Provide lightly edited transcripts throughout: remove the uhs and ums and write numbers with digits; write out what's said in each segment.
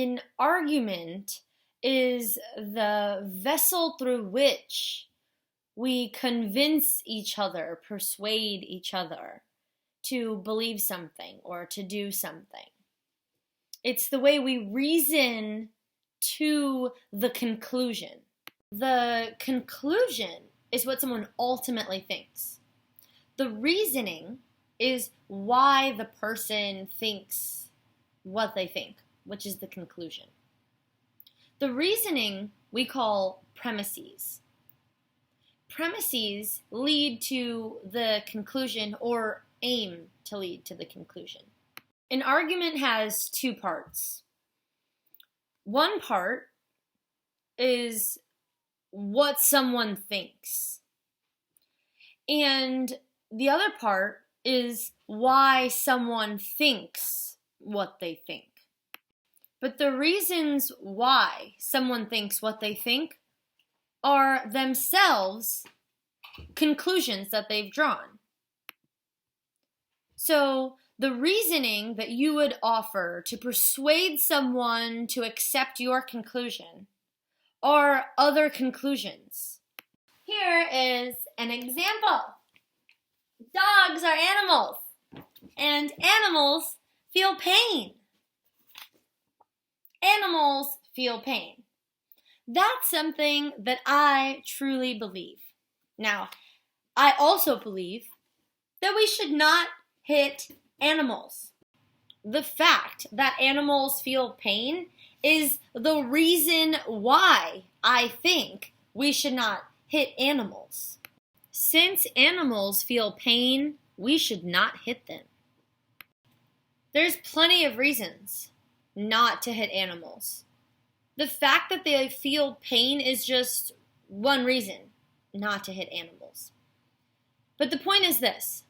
An argument is the vessel through which we convince each other, persuade each other to believe something or to do something. It's the way we reason to the conclusion. The conclusion is what someone ultimately thinks. The reasoning is why the person thinks what they think, which is the conclusion. The reasoning we call premises. Premises lead to the conclusion or aim to lead to the conclusion. An argument has two parts. One part is what someone thinks. And the other part is why someone thinks what they think. But the reasons why someone thinks what they think are themselves conclusions that they've drawn. So the reasoning that you would offer to persuade someone to accept your conclusion are other conclusions. Here is an example. Dogs are animals, and animals feel pain. Animals feel pain. That's something that I truly believe. Now, I also believe that we should not hit animals. The fact that animals feel pain is the reason why I think we should not hit animals. Since animals feel pain, we should not hit them. There's plenty of reasons not to hit animals. The fact that they feel pain is just one reason not to hit animals. But the point is this,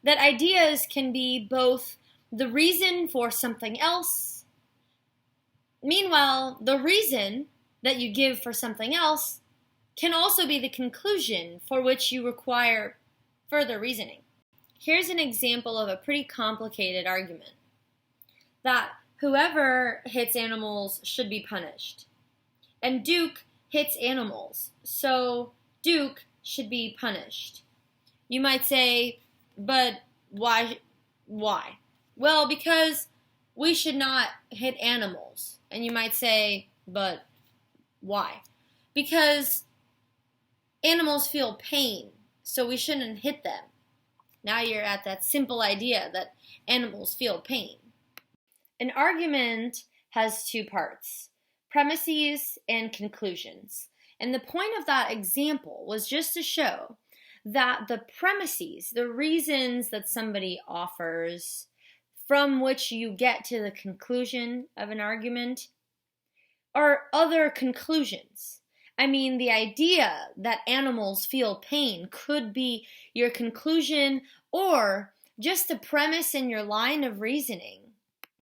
that ideas can be both the reason for something else. Meanwhile, the reason that you give for something else can also be the conclusion for which you require further reasoning. Here's an example of a pretty complicated argument. That whoever hits animals should be punished. And Duke hits animals, so Duke should be punished. You might say, but why? Well, because we should not hit animals. And you might say, but why? Because animals feel pain, so we shouldn't hit them. Now you're at that simple idea that animals feel pain. An argument has two parts, premises and conclusions. And the point of that example was just to show that the premises, the reasons that somebody offers from which you get to the conclusion of an argument, are other conclusions. I mean, the idea that animals feel pain could be your conclusion or just a premise in your line of reasoning